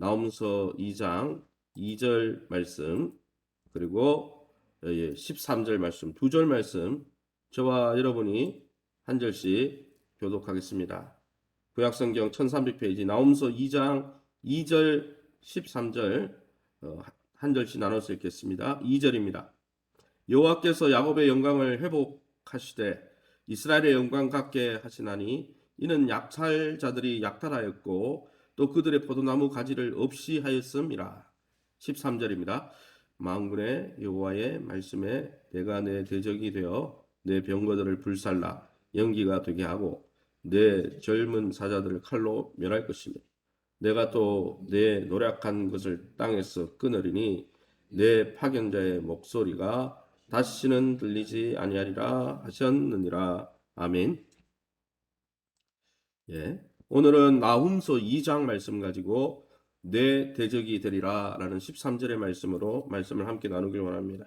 나홈서 2장 2절 말씀 그리고 13절 말씀, 2절 말씀 저와 여러분이 한 절씩 교독하겠습니다. 구약성경 1300페이지 나홈서 2장 2절 13절 한 절씩 나눠서 읽겠습니다. 2절입니다. 여호와께서 야곱의 영광을 회복하시되 이스라엘의 영광 같게 하시나니 이는 약탈자들이 약탈하였고 또 그들의 포도나무 가지를 없이 하였음이라. 13절입니다. 만군의 여호와의 말씀에 내가 내 대적이 되어 내 병거들을 불살라 연기가 되게 하고 내 젊은 사자들을 칼로 멸할 것이며 내가 또 내 노력한 것을 땅에서 끊으리니 내 파견자의 목소리가 다시는 들리지 아니하리라 하셨느니라. 아멘. 오늘은 나훔서 2장 말씀 가지고 내 대적이 되리라 라는 13절의 말씀으로 말씀을 함께 나누길 원합니다.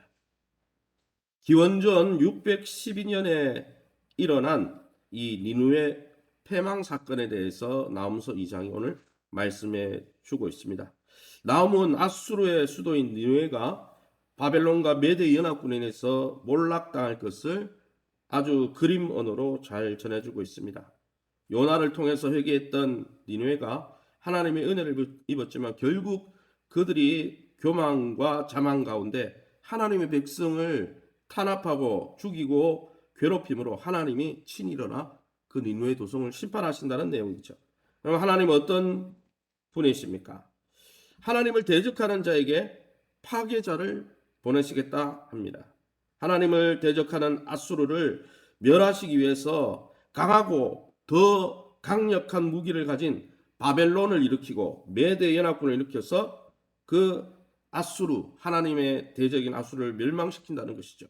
기원전 612년에 일어난 이 니누의 패망 사건에 대해서 나훔서 2장이 오늘 말씀해 주고 있습니다. 나훔은 아수르의 수도인 니누에가 바벨론과 메대 연합군에 의해서 몰락당할 것을 아주 그림 언어로 잘 전해주고 있습니다. 요나를 통해서 회개했던 니누에가 하나님의 은혜를 입었지만 결국 그들이 교만과 자만 가운데 하나님의 백성을 탄압하고 죽이고 괴롭힘으로 하나님이 친히 일어나 그 니누의 도성을 심판하신다는 내용이죠. 그럼 하나님은 어떤 분이십니까? 하나님을 대적하는 자에게 파괴자를 보내시겠다 합니다. 하나님을 대적하는 아수르를 멸하시기 위해서 강하고 더 강력한 무기를 가진 바벨론을 일으키고 메대 연합군을 일으켜서 그 아수르, 하나님의 대적인 아수르를 멸망시킨다는 것이죠.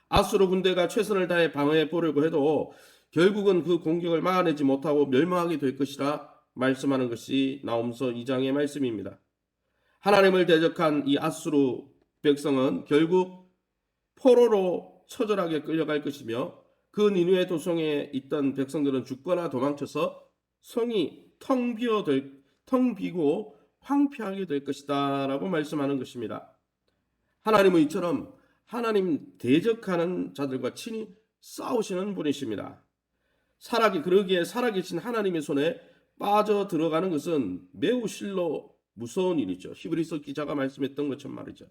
아수르 군대가 최선을 다해 방어해 보려고 해도 결국은 그 공격을 막아내지 못하고 멸망하게 될 것이라 말씀하는 것이 나홈서 2장의 말씀입니다. 하나님을 대적한 이 아수르 백성은 결국 포로로 처절하게 끌려갈 것이며 그 니누의 도성에 있던 백성들은 죽거나 도망쳐서 성이 텅 비고 황폐하게 될 것이다 라고 말씀하는 것입니다. 하나님은 이처럼 하나님 대적하는 자들과 친히 싸우시는 분이십니다. 그러기에 살아계신 하나님의 손에 빠져 들어가는 것은 매우 실로 무서운 일이죠. 히브리서 기자가 말씀했던 것처럼 말이죠.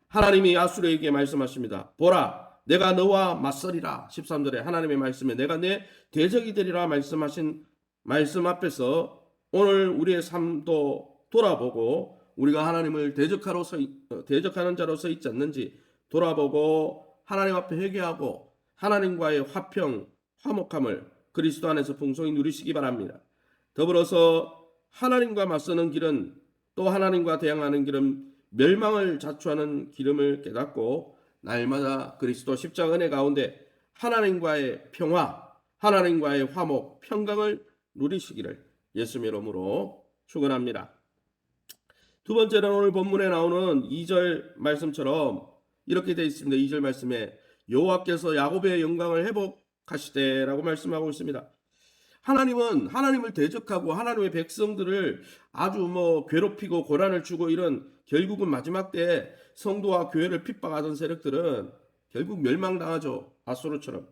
하나님이 아수르에게 말씀하십니다. 보라, 내가 너와 맞서리라. 13절에 하나님의 말씀에 내가 내 대적이 되리라 말씀하신 말씀 앞에서 오늘 우리의 삶도 돌아보고 우리가 하나님을 대적하는 자로서 있지 않는지 돌아보고 하나님 앞에 회개하고 하나님과의 화평, 화목함을 그리스도 안에서 풍성히 누리시기 바랍니다. 더불어서 하나님과 맞서는 길은 또 하나님과 대항하는 길은 멸망을 자초하는 기름을 깨닫고 날마다 그리스도 십자가 은혜 가운데 하나님과의 평화, 하나님과의 화목, 평강을 누리시기를 예수의 이름으로 축원합니다. 두 번째는 오늘 본문에 나오는 2절 말씀처럼 이렇게 되어 있습니다. 2절 말씀에 여호와께서 야곱의 영광을 회복하시되라고 말씀하고 있습니다. 하나님은 하나님을 대적하고 하나님의 백성들을 아주 괴롭히고 고난을 주고 이런 결국은 마지막 때에 성도와 교회를 핍박하던 세력들은 결국 멸망당하죠. 아수르처럼.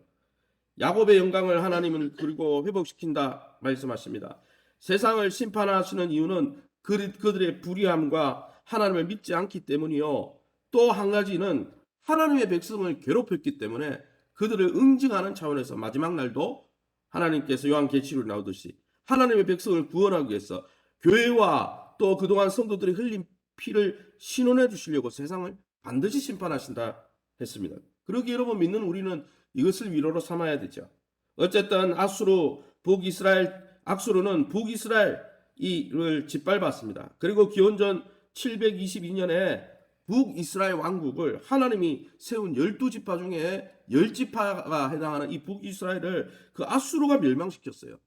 야곱의 영광을 하나님은 그리고 회복시킨다 말씀하십니다. 세상을 심판하시는 이유는 그들의 불의함과 하나님을 믿지 않기 때문이요. 또 한 가지는 하나님의 백성을 괴롭혔기 때문에 그들을 응징하는 차원에서 마지막 날도 하나님께서 요한계시록에 나오듯이 하나님의 백성을 구원하기 위해서 교회와 또 그동안 성도들이 흘린 피를 신원해 주시려고 세상을 반드시 심판하신다 했습니다. 그러기에 여러분 믿는 우리는 이것을 위로로 삼아야 되죠. 어쨌든 악수르는 북이스라엘을 짓밟았습니다. 그리고 기원전 722년에 북이스라엘 왕국을 하나님이 세운 12지파 중에 10지파가 해당하는 이 북이스라엘을 그 아수르가 멸망시켰어요.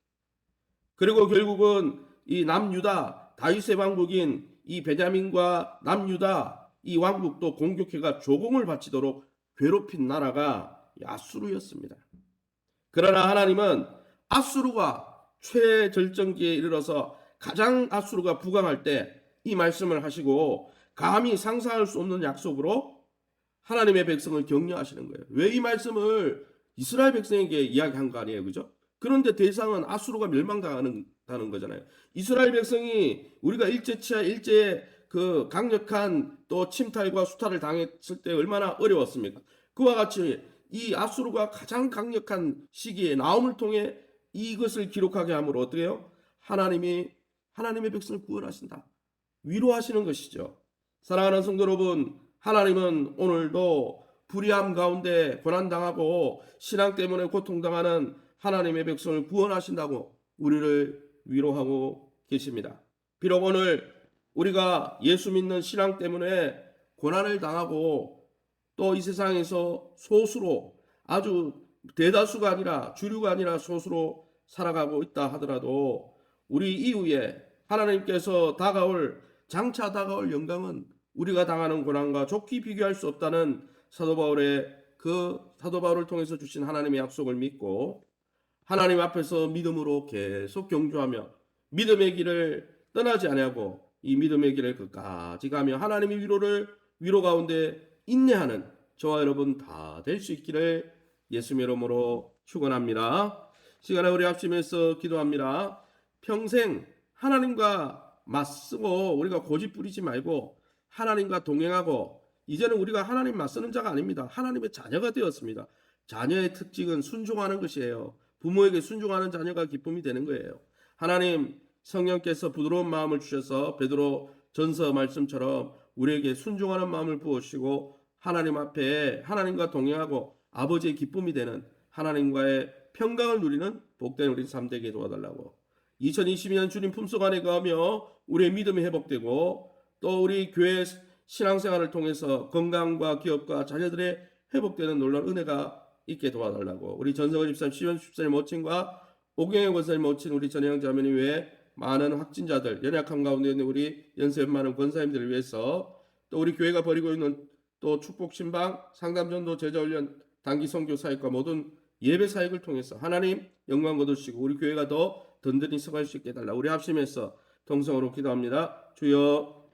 그리고 결국은 이 남유다 다윗의 왕국인 이 베냐민과 남유다 이 왕국도 공격해가 조공을 바치도록 괴롭힌 나라가 아수르였습니다. 그러나 하나님은 아수르가 최절정기에 이르러서 가장 아수르가 부강할 때 이 말씀을 하시고 감히 상상할 수 없는 약속으로 하나님의 백성을 격려하시는 거예요. 왜 이 말씀을 이스라엘 백성에게 이야기한 거 아니에요, 그죠? 그런데 대상은 아수르가 멸망당하는 거잖아요. 이스라엘 백성이 우리가 일제 그 강력한 또 침탈과 수탈을 당했을 때 얼마나 어려웠습니까? 그와 같이 이 아수르가 가장 강력한 시기에 나움을 통해 이것을 기록하게 함으로 어떻게 해요? 하나님의 백성을 구원하신다. 위로하시는 것이죠. 사랑하는 성도 여러분, 하나님은 오늘도 불의함 가운데 고난당하고 신앙 때문에 고통당하는 하나님의 백성을 구원하신다고 우리를 위로하고 계십니다. 비록 오늘 우리가 예수 믿는 신앙 때문에 고난을 당하고 또 이 세상에서 소수로 아주 대다수가 아니라 주류가 아니라 소수로 살아가고 있다 하더라도 우리 이후에 하나님께서 장차 다가올 영광은 우리가 당하는 고난과 좋게 비교할 수 없다는 사도 바울을 통해서 주신 하나님의 약속을 믿고 하나님 앞에서 믿음으로 계속 경주하며 믿음의 길을 떠나지 아니하고 이 믿음의 길을 끝까지 가며 하나님의 위로 가운데 인내하는 저와 여러분 다 될 수 있기를 예수님의 이름으로 축원합니다. 시간에 우리 합심해서 기도합니다. 평생 하나님과 맞서고 우리가 고집 부리지 말고 하나님과 동행하고 이제는 우리가 하나님 맞서는 자가 아닙니다. 하나님의 자녀가 되었습니다. 자녀의 특징은 순종하는 것이에요. 부모에게 순종하는 자녀가 기쁨이 되는 거예요. 하나님 성령께서 부드러운 마음을 주셔서 베드로 전서 말씀처럼 우리에게 순종하는 마음을 부으시고 하나님 앞에 하나님과 동행하고 아버지의 기쁨이 되는 하나님과의 평강을 누리는 복된 우리 삶 되게 도와달라고 2022년 주님 품속 안에 거하며 우리의 믿음이 회복되고 또 우리 교회 신앙생활을 통해서 건강과 기업과 자녀들의 회복되는 놀라운 은혜가 있게 도와달라고 우리 전성원 집사님, 시원 집사님 모친과 오경영 권사님 모친 우리 전혜영 자매님 외에 많은 확진자들 연약한 가운데 있는 우리 연세 많은 권사님들을 위해서 또 우리 교회가 벌이고 있는 또 축복신방 상담전도 제자훈련 단기 선교 사역과 모든 예배 사역을 통해서 하나님 영광 거두시고 우리 교회가 더 든든히 서갈 수 있게 해달라. 우리 합심해서 동성으로 기도합니다. 주여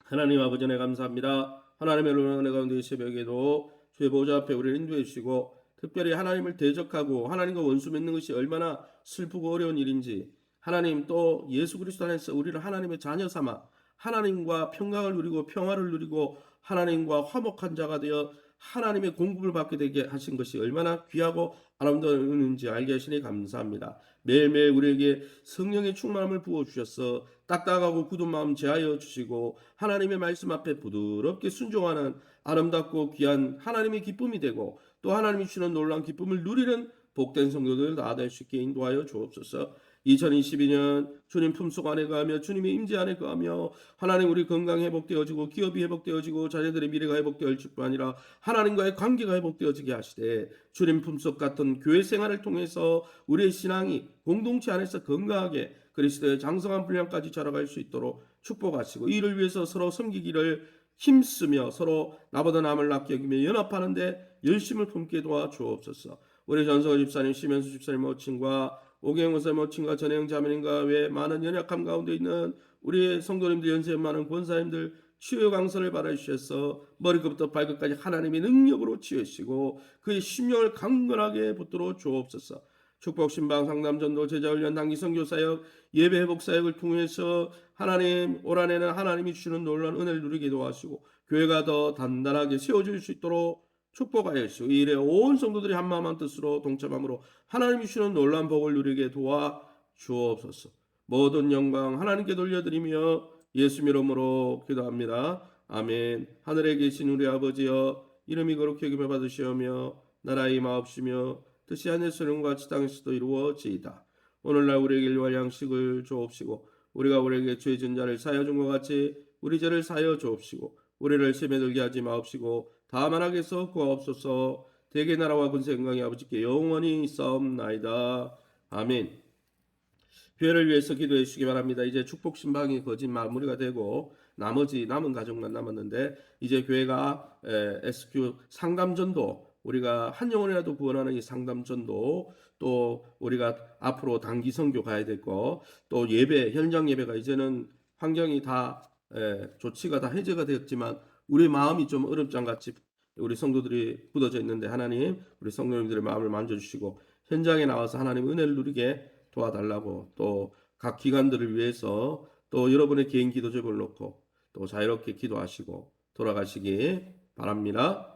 하나님 아버지 은혜 감사합니다. 하나님의 은혜 가운데 이 새벽에도 주의 보좌 앞에 우리를 인도해 주시고 특별히 하나님을 대적하고 하나님과 원수 맺는 것이 얼마나 슬프고 어려운 일인지 하나님 또 예수 그리스도 안에서 우리를 하나님의 자녀 삼아 하나님과 평강을 누리고 평화를 누리고 하나님과 화목한 자가 되어 하나님의 공급을 받게 되게 하신 것이 얼마나 귀하고 아름다운지 알게 하시니 감사합니다. 매일매일 우리에게 성령의 충만함을 부어주셔서 딱딱하고 굳은 마음 제하여 주시고 하나님의 말씀 앞에 부드럽게 순종하는 아름답고 귀한 하나님의 기쁨이 되고 또 하나님이 주시는 놀라운 기쁨을 누리는 복된 성도들 다 될 수 있게 인도하여 주옵소서. 2022년 주님 품속 안에 거하며 주님의 임재 안에 거하며 하나님 우리 건강이 회복되어지고 기업이 회복되어지고 자녀들의 미래가 회복되어질 뿐 아니라 하나님과의 관계가 회복되어지게 하시되 주님 품속 같은 교회 생활을 통해서 우리의 신앙이 공동체 안에서 건강하게 그리스도의 장성한 분량까지 자라갈 수 있도록 축복하시고 이를 위해서 서로 섬기기를 힘쓰며 서로 나보다 남을 낫게 여기며 연합하는데 열심을 품게 도와주옵소서. 우리 전성호 집사님, 심현수 집사님 모친과 오경영 권사님 모친과 전혜영 자매님과 외 많은 연약함 가운데 있는 우리 성도님들 연세 많은 권사님들 치유 강선을 받아주셔서 머리끝부터 발끝까지 하나님의 능력으로 치유시고 그의 심령을 강건하게 붙들어 주옵소서. 축복신방 상담전도 제자훈련 단기 선교사역 예배 회복사역을 통해서 하나님 올 한해는 하나님이 주시는 놀라운 은혜를 누리게 도와주시고 교회가 더 단단하게 세워질 수 있도록 축복하여 주시고 이 일에 온 성도들이 한마음 한뜻으로 동참함으로 하나님이 주시는 놀라운 복을 누리게 도와주옵소서. 모든 영광 하나님께 돌려드리며 예수님 이름으로 기도합니다. 아멘. 하늘에 계신 우리 아버지여 이름이 거룩히 여김을 받으시오며 나라의 마옵시며 뜻이 하늘에서 같이 땅에서도 이루어지이다. 오늘날 우리에게 일용할 양식을 주옵시고 우리가 우리에게 죄 지은 자를 사하여 준 것 같이 우리 죄를 사하여 주옵시고 우리를 시험에 들게 하지 마옵시고 다만 악에서 구하옵소서. 대개 나라와 근세 영광이 아버지께 영원히 있사옵나이다. 아멘. 교회를 위해서 기도해 주시기 바랍니다. 이제 축복 신방이 거진 마무리가 되고 나머지 남은 가족만 남았는데 이제 교회가 SQ 상담전도 우리가 한 영혼이라도 구원하는 이 상담전도 또 우리가 앞으로 단기 선교 가야 될 거 또 예배 현장 예배가 이제는 환경이 다 조치가 다 해제가 되었지만 우리 마음이 좀 얼음장같이 우리 성도들이 굳어져 있는데 하나님 우리 성도님들의 마음을 만져주시고 현장에 나와서 하나님 은혜를 누리게 도와달라고 또 각 기관들을 위해서 또 여러분의 개인 기도 제목을 놓고 또 자유롭게 기도하시고 돌아가시기 바랍니다.